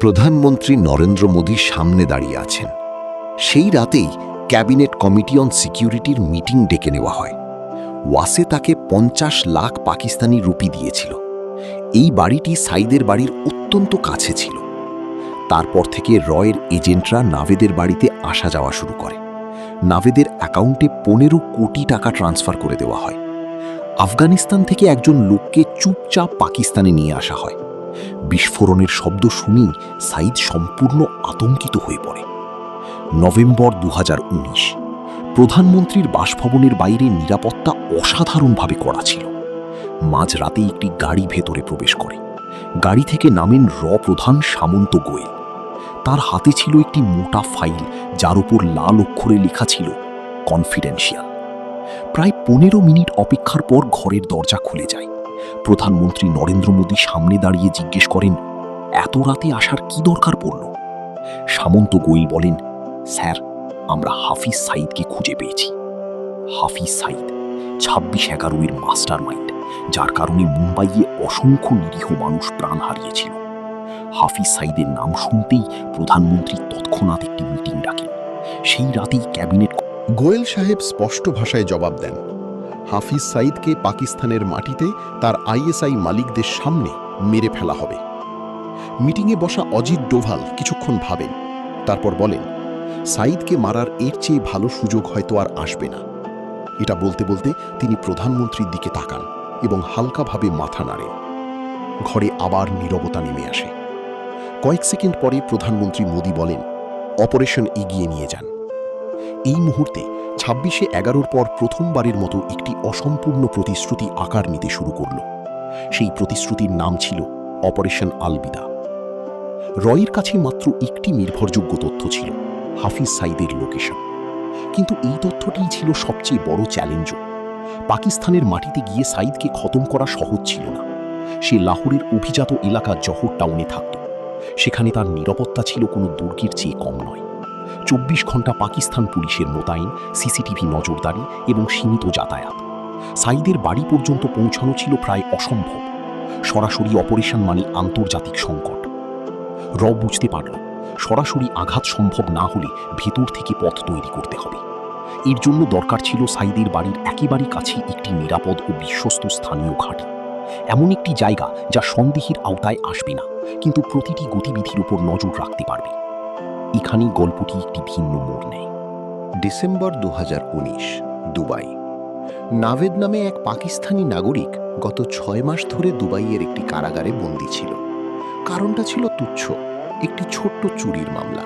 প্রধানমন্ত্রী নরেন্দ্র মোদী সামনে দাঁড়িয়ে আছেন। সেই রাতেই ক্যাবিনেট কমিটি অন সিকিউরিটির মিটিং ডেকে নেওয়া হয়। ওয়াসে তাকে 50 লাখ পাকিস্তানি রুপি দিয়েছিল। এই বাড়িটি সাইদের বাড়ির অত্যন্ত কাছে ছিল। তারপর থেকে রয়ের এজেন্টরা নাভেদের বাড়িতে আসা যাওয়া শুরু করে। নাভেদের অ্যাকাউন্টে 15 কোটি টাকা ট্রান্সফার করে দেওয়া হয়। আফগানিস্তান থেকে একজন লোককে চুপচাপ পাকিস্তানে নিয়ে আসা হয়। বিস্ফোরণের শব্দ শুনেই সাইদ সম্পূর্ণ আতঙ্কিত হয়ে পড়ে। নভেম্বর 2019। প্রধানমন্ত্রীর বাসভবনের বাইরে নিরাপত্তা অসাধারণভাবে কড়া ছিল। মাঝরাতে একটি গাড়ি ভেতরে প্রবেশ করে। গাড়ি থেকে নামেন প্রধান সামন্ত গোয়েল। তার হাতে ছিল একটি মোটা ফাইল, যার উপর লাল অক্ষরে লেখা ছিল কনফিডেন্সিয়াল। প্রায় 15 মিনিট অপেক্ষার পর ঘরের দরজা খুলে যায়। প্রধানমন্ত্রী নরেন্দ্র মোদী সামনে দাঁড়িয়ে জিজ্ঞেস করেন, এত রাতে আসার কি দরকার পড়ল? সামন্ত গোয়েল বলেন, স্যার, আমরা হাফিজ সাইদকে খুঁজে পেয়েছি। হাফিজ সাইদ 26/11-এর মাস্টার মাইন্ড, যার কারণে মুম্বাইয়ে অসংখ্য নিরীহ মানুষ প্রাণ হারিয়েছিল। হাফিজ সাইদের নাম শুনতেই প্রধানমন্ত্রী তৎক্ষণাৎ একটি মিটিং ডাকেন। সেই রাতেই ক্যাবিনেট গোয়েল সাহেব স্পষ্ট ভাষায় জবাব দেন, হাফিজ সাইদকে পাকিস্তানের মাটিতে তার আইএসআই মালিকদের সামনে মেরে ফেলা হবে। মিটিংয়ে বসা অজিত ডোভাল কিছুক্ষণ ভাবেন, তারপর বলেন, সাইদকে মারার এর চেয়ে ভালো সুযোগ হয়তো আর আসবে না। এটা বলতে বলতে তিনি প্রধানমন্ত্রীর দিকে তাকান এবং হালকাভাবে মাথা নাড়েন। ঘরে আবার নীরবতা নেমে আসে। কয়েক সেকেন্ড পরে প্রধানমন্ত্রী মোদী বলেন, অপারেশন এগিয়ে নিয়ে যান। এই মুহূর্তে 26/11 পর প্রথমবারের মতো একটি অসম্পূর্ণ প্রতিশ্রুতি আকার নিতে শুরু করল। সেই প্রতিশ্রুতির নাম ছিল অপারেশন আলবিদা। রয়ের কাছে মাত্র একটি নির্ভরযোগ্য তথ্য ছিল, হাফিজ সাইদের লোকেশন। কিন্তু এই তথ্যটিই ছিল সবচেয়ে বড় চ্যালেঞ্জও। পাকিস্তানের মাটিতে গিয়ে সাইদকে খতম করা সহজ ছিল না। সে লাহোরের অভিজাত এলাকা জহর টাউনে থাকত। সেখানে তার নিরাপত্তা ছিল কোনো দুর্গের চেয়ে কম নয়। 24 ঘন্টা পাকিস্তান পুলিশের মোতায়েন, সিসিটিভি নজরদারি এবং সীমিত যাতায়াত। সাইদের বাড়ি পর্যন্ত পৌঁছানো ছিল প্রায় অসম্ভব। সরাসরি অপারেশন মানে আন্তর্জাতিক সংকট। বুঝতে পারল, সরাসরি আঘাত সম্ভব না হলে ভেতর থেকে পথ তৈরি করতে হবে। এর জন্য দরকার ছিল সাইদের বাড়ির একেবারে কাছে একটি নিরাপদ ও বিশ্বস্ত স্থানীয় ঘাঁটি। এমন একটি জায়গা যা সন্দেহের আওতায় আসবে না, কিন্তু প্রতিটি গতিবিধির উপর নজর রাখতে পারবে। এখানেই গল্পটি একটি ভিন্ন মোড় নেয়। December 2019, Dubai. নাভেদ নামে এক পাকিস্তানি নাগরিক গত 6 মাস ধরে দুবাইয়ের একটি কারাগারে বন্দী ছিল। কারণটা ছিল তুচ্ছ, একটি ছোট্ট চুরির মামলা।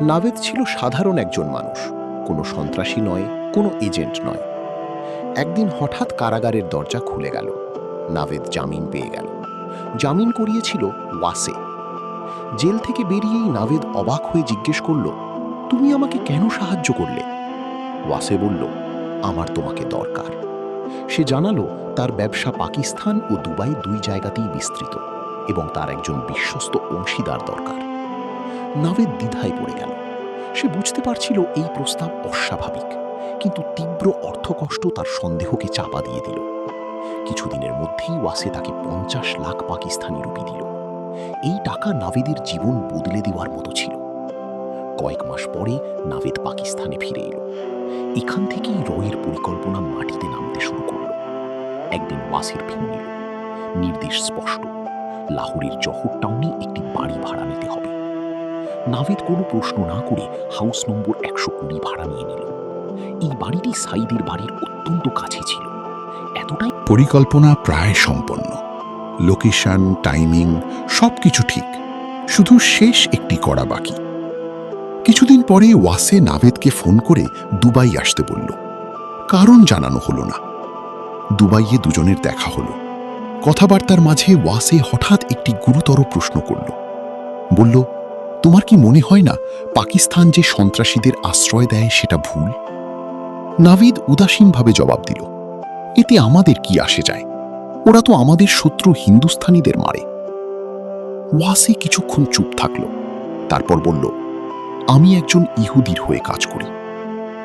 নাভেদ ছিল সাধারণ একজন মানুষ, কোনো সন্ত্রাসী নয়, কোনো এজেন্ট নয়। একদিন হঠাৎ কারাগারের দরজা খুলে গেল। নাভেদ জামিন পেয়ে গেল। জামিন করিয়েছিল ওয়াসে। জেল থেকে বেরিয়েই নাভেদ অবাক হয়ে জিজ্ঞেস করল, তুমি আমাকে কেন সাহায্য করলে? ওয়াসে বলল, আমার তোমাকে দরকার। সে জানালো তার ব্যবসা পাকিস্তান ও দুবাই দুই জায়গাতেই বিস্তৃত এবং তার একজন বিশ্বস্ত অংশীদার দরকার। নাভেদ দ্বিধায় পড়ে গেল। সে বুঝতে পারছিল এই প্রস্তাব অস্বাভাবিক, কিন্তু তীব্র অর্থকষ্ট তার সন্দেহকে চাপা দিয়ে দিল। কিছুদিনের মধ্যেই ওয়াসে তাকে 50 লাখ পাকিস্তানি রুপি দিল। এই টাকা নাভেদের জীবন বদলে দেওয়ার মতো ছিল। কয়েক মাস পরে নাভেদ পাকিস্তানে ফিরে এলো। এখান থেকেই রয়ের পরিকল্পনা মাটিতে নামতে শুরু করল। একদিন ওয়াসের ফোন এলো। নির্দেশ স্পষ্ট, লাহোরের জহর টাউনে একটি বাড়ি ভাড়া নিতে হবে। নাভেদ কোনো প্রশ্ন না করে হাউস নম্বর 120 ভাড়া নিয়ে নিল। এই বাড়িটি সাইদের বাড়ির অত্যন্ত কাছে ছিল। এতটাই পরিকল্পনা প্রায় সম্পন্ন। লোকেশন, টাইমিং সবকিছু ঠিক, শুধু শেষ একটি করা বাকি। কিছুদিন পরে ওয়াসে নাভেদকে ফোন করে দুবাই আসতে বলল। কারণ জানানো হলো না। দুবাইয়ে দুজনের দেখা হলো। কথাবার্তার মাঝে ওয়াসে হঠাৎ একটি গুরুতর প্রশ্ন করল। বলল, তোমার কি মনে হয় না পাকিস্তান যে সন্ত্রাসীদের আশ্রয় দেয় সেটা ভুল? নাভেদ উদাসীনভাবে জবাব দিল, এতে আমাদের কি আসে যায়? ওরা তো আমাদের শত্রু হিন্দুস্তানিদের মারে। ওয়াসে কিছুক্ষণ চুপ থাকল, তারপর বলল, আমি একজন ইহুদির হয়ে কাজ করি।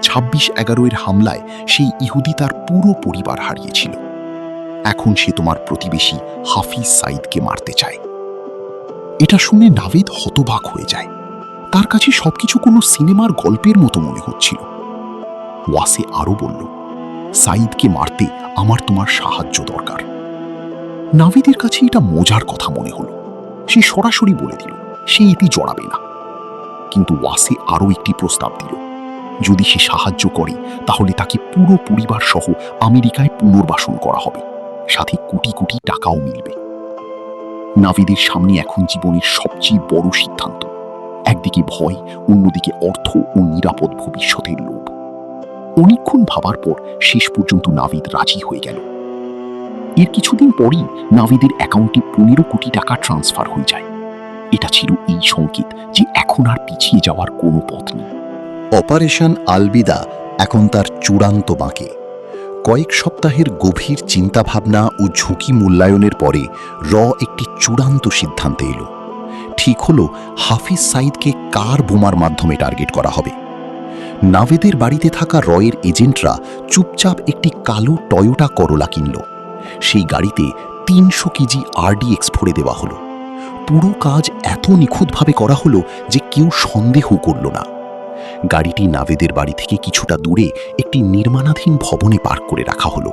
26/11-এর হামলায় সেই ইহুদি তার পুরো পরিবার হারিয়েছিল। এখন সে তোমার প্রতিবেশী হাফিজ সাইদকে মারতে চায়। এটা শুনে নাভিদ হতবাক হয়ে যায়। তার কাছে সবকিছু কোনো সিনেমার গল্পের মতো মনে হচ্ছিল। ওয়াসে আরো বলল, সাঈদকে মারতে আমার তোমার সাহায্য দরকার। নাভিদের কাছে এটা মজার কথা মনে হলো। সে সরাসরি বলে দিল সে এতে জড়াবে না। কিন্তু ওয়াসে আরো একটি প্রস্তাব দিল, যদি সে সাহায্য করে তাহলে তাকে পুরো পরিবার সহ আমেরিকায় পুনর্বাসন করা হবে, সাথে কোটি কোটি টাকাও মিলবে। নাভিদের সামনে এখন জীবনের সবচেয়ে বড় সিদ্ধান্ত, একদিকে ভয়, অন্যদিকে অর্থ ও নিরাপদ ভবিষ্যতের লোভ। অনেকক্ষণ ভাবার পর শেষ পর্যন্ত নাভিদ রাজি হয়ে গেল। এর কিছুদিন পরই নাভিদের অ্যাকাউন্টে 15 কোটি টাকা ট্রান্সফার হয়ে যায়। এটা ছিল এই সংকেত যে এখন আর পিছিয়ে যাওয়ার কোনো পথ নেই। অপারেশন আলবিদা এখন তার চূড়ান্ত বাঁকে। কয়েক সপ্তাহের গভীর চিন্তাভাবনা ও ঝুঁকি মূল্যায়নের পরে একটি চূড়ান্ত সিদ্ধান্তে এলো। ঠিক হলো হাফিজ সাঈদকে কার বোমার মাধ্যমে টার্গেট করা হবে। নাভেদের বাড়িতে থাকা রয়ের এজেন্টরা চুপচাপ একটি কালো টয়োটা করোলা কিনল। সেই গাড়িতে 300 কেজি RDX ভরে দেওয়া হলো। পুরো কাজ এত নিখুঁতভাবে করা হলো যে কেউ সন্দেহ করল না। গাড়িটি নাভেদের বাড়ি থেকে কিছুটা দূরে একটি নির্মাণাধীন ভবনে পার্ক করে রাখা হলো।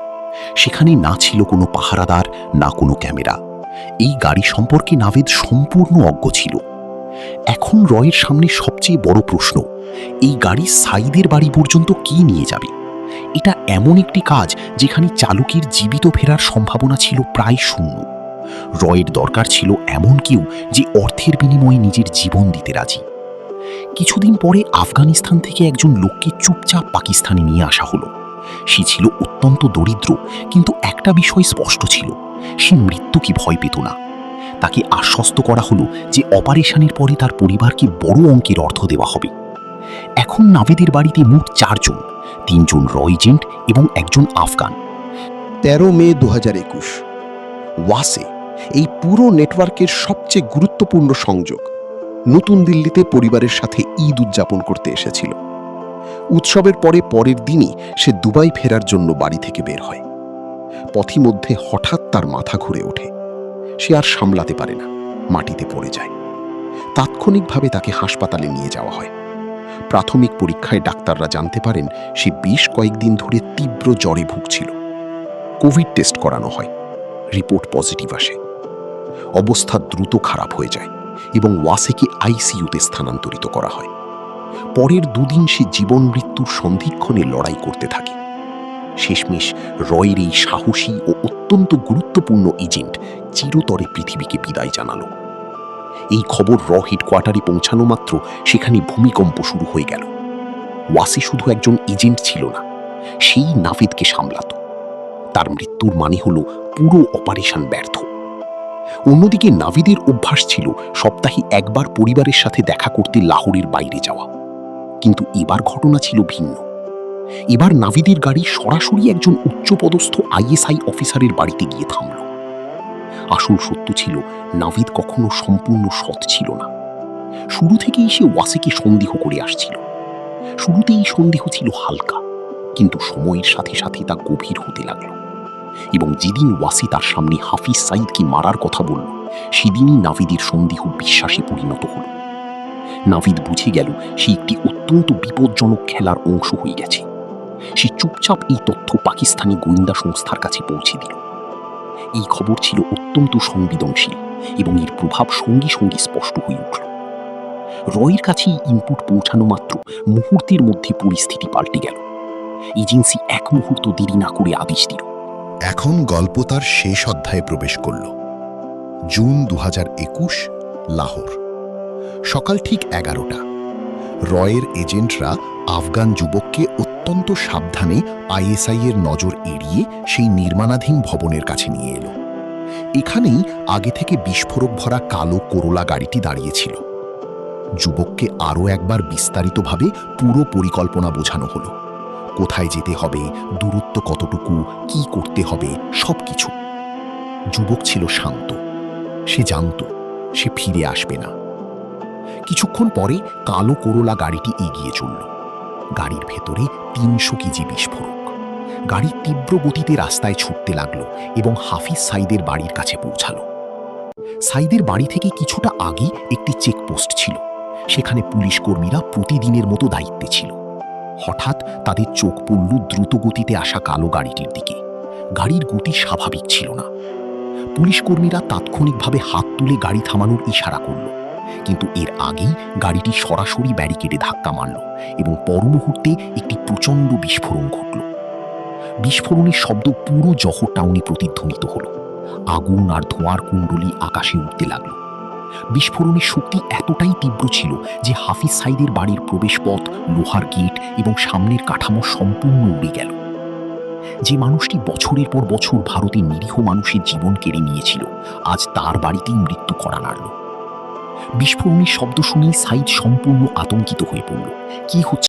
সেখানে না ছিল কোনো পাহারাদার, না কোনো ক্যামেরা। এই গাড়ি সম্পর্কে নাভেদ সম্পূর্ণ অজ্ঞ ছিল। এখন রয়ের সামনে সবচেয়ে বড় প্রশ্ন, এই গাড়ি সাঈদের বাড়ি পর্যন্ত কি নিয়ে যাবে? এটা এমন একটি কাজ যেখানে চালকের জীবিত ফেরার সম্ভাবনা ছিল প্রায় শূন্য। রয়ের দরকার ছিল এমন কেউ যে অর্থের বিনিময়ে নিজের জীবন দিতে রাজি। কিছুদিন পরে আফগানিস্তান থেকে একজন লোককে চুপচাপ পাকিস্তানে নিয়ে আসা হলো। সে ছিল অত্যন্ত দরিদ্র, কিন্তু একটা বিষয় স্পষ্ট ছিল, সে মৃত্যুকে ভয় পেত না। তাকে আশ্বস্ত করা হলো যে অপারেশনের পরে তার পরিবারকে বড় অঙ্কের অর্থ দেওয়া হবে। এখন নাভেদের বাড়িতে মোট 4 জন, 3 জন এজেন্ট এবং একজন আফগান। 13 মে 2021 ওয়াসে, এই পুরো নেটওয়ার্কের সবচেয়ে গুরুত্বপূর্ণ সংযোগ, নতুন দিল্লিতে পরিবারের সাথে ঈদ উদযাপন করতে এসেছিল। উৎসবের পরের দিনই সে দুবাই ফেরার জন্য বাড়ি থেকে বের হয়। পথিমধ্যে হঠাৎ তার মাথা ঘুরে ওঠে। সে আর সামলাতে পারে না, মাটিতে পড়ে যায়। তাৎক্ষণিকভাবে তাকে হাসপাতালে নিয়ে যাওয়া হয়। প্রাথমিক পরীক্ষায় ডাক্তাররা জানতে পারেন সে বেশ কয়েকদিন ধরে তীব্র জ্বরে ভুগছিল। কোভিড টেস্ট করানো হয়, রিপোর্ট পজিটিভ আসে। অবস্থা দ্রুত খারাপ হয়ে যায় এবং ওয়াসেকে আইসিইউতে স্থানান্তরিত করা হয়। পরের 2 দিন সে জীবন মৃত্যুর সন্ধিক্ষণে লড়াই করতে থাকে। শেষমেশ রয়ের এই সাহসী ও অত্যন্ত গুরুত্বপূর্ণ এজেন্ট চিরতরে পৃথিবীকে বিদায় জানালো। এই খবর হেডকোয়ার্টারে পৌঁছানো মাত্র সেখানে ভূমিকম্প শুরু হয়ে গেল। ওয়াসি শুধু একজন এজেন্ট ছিল না, সেই নাভেদকে সামলাত। তার মৃত্যুর মানে হলো পুরো অপারেশন ব্যর্থ। অন্যদিকে নাভিদের অভ্যাস ছিল সপ্তাহে একবার পরিবারের সাথে দেখা করতে লাহোরের বাইরে যাওয়া। কিন্তু এবার ঘটনা ছিল ভিন্ন। এবার নাভিদের গাড়ি সরাসরি একজন উচ্চপদস্থ ISI অফিসারের বাড়িতে গিয়ে থামল। আসল সত্য ছিল, নাভিদ কখনো সম্পূর্ণ সৎ ছিল না। শুরু থেকেই সে ওয়াসিকে সন্দেহ করে আসছিল। শুরুতে এই সন্দেহ ছিল হালকা, কিন্তু সময়ের সাথে সাথে তা গভীর হতে লাগলো। এবং যেদিন ওয়াসি তার সামনে হাফিজ সাঈদকে মারার কথা বলল, সেদিনই নাভিদের সন্দেহ বিশ্বাসে পরিণত হল। নাভিদ বুঝে গেল সে একটি অত্যন্ত বিপজ্জনক খেলার অংশ হয়ে গেছে। সে চুপচাপ এই তথ্য পাকিস্তানি গোয়েন্দা সংস্থার কাছে পৌঁছে দিল। এই খবর ছিল অত্যন্ত সংবেদনশীল এবং এর প্রভাব সঙ্গে সঙ্গে স্পষ্ট হয়ে উঠল। রয়ের কাছে এই ইনপুট পৌঁছানো মাত্র মুহূর্তের মধ্যে পরিস্থিতি পাল্টে গেল। এজেন্সি এক মুহূর্ত দেরি না করে আদেশ দিল। এখন গল্প তার শেষ অধ্যায়ে প্রবেশ করল। জুন 2021, লাহোর। সকাল ঠিক 11টা। রয়ের এজেন্টরা আফগান যুবককে অত্যন্ত সাবধানে ISI এর নজর এড়িয়ে সেই নির্মাণাধীন ভবনের কাছে নিয়ে এলো। এখানেই আগে থেকে বিস্ফোরক ভরা কালো করোলা গাড়িটি দাঁড়িয়েছিল। যুবককে আরও একবার বিস্তারিতভাবে পুরো পরিকল্পনা বোঝানো হলো। কোথায় যেতে হবে, দূরত্ব কতটুকু, কি করতে হবে, সবকিছু। যুবক ছিল শান্ত। সে জানত সে ফিরে আসবে না। কিছুক্ষণ পরে কালো করোলা গাড়িটি এগিয়ে চলল। গাড়ির ভেতরে 300 কেজি বিস্ফোরক। গাড়ি তীব্র গতিতে রাস্তায় ছুটতে লাগলো এবং হাফিজ সাঈদের বাড়ির কাছে পৌঁছালো। সাইদের বাড়ি থেকে কিছুটা আগে একটি চেকপোস্ট ছিল। সেখানে পুলিশ কর্মীরা প্রতিদিনের মতো দায়িত্বে ছিল। হঠাৎ তাদের চোখ পড়ল দ্রুত গতিতে আসা কালো গাড়িটির দিকে। গাড়ির গতি স্বাভাবিক ছিল না। পুলিশ কর্মীরা তাৎক্ষণিকভাবে হাত তুলে গাড়ি থামানোর ইশারা করল, কিন্তু এর আগেই গাড়িটি সরাসরি ব্যারিকেডে ধাক্কা মারল এবং পর মুহূর্তে একটি প্রচণ্ড বিস্ফোরণ ঘটল। বিস্ফোরণের শব্দ পুরো জহর টাউনে প্রতিধ্বনিত হল। আগুন আর ধোঁয়ার কুণ্ডলী আকাশে উঠতে লাগল। বিস্ফোরণের শক্তি এতটাই তীব্র ছিল যে হাফিজ সাইদের বাড়ির প্রবেশপথ, লোহার গেট এবং সামনের কাঠামো সম্পূর্ণ উড়ে গেল। যে মানুষটি বছরের পর বছর ভারতের নিরীহ মানুষের জীবন কেড়ে নিয়েছিল, আজ তার বাড়িতেই মৃত্যু করা নাড়ল। বিস্ফোরণের শব্দ শুনেই সাইদ সম্পূর্ণ আতঙ্কিত হয়ে পড়ল। কি হচ্ছে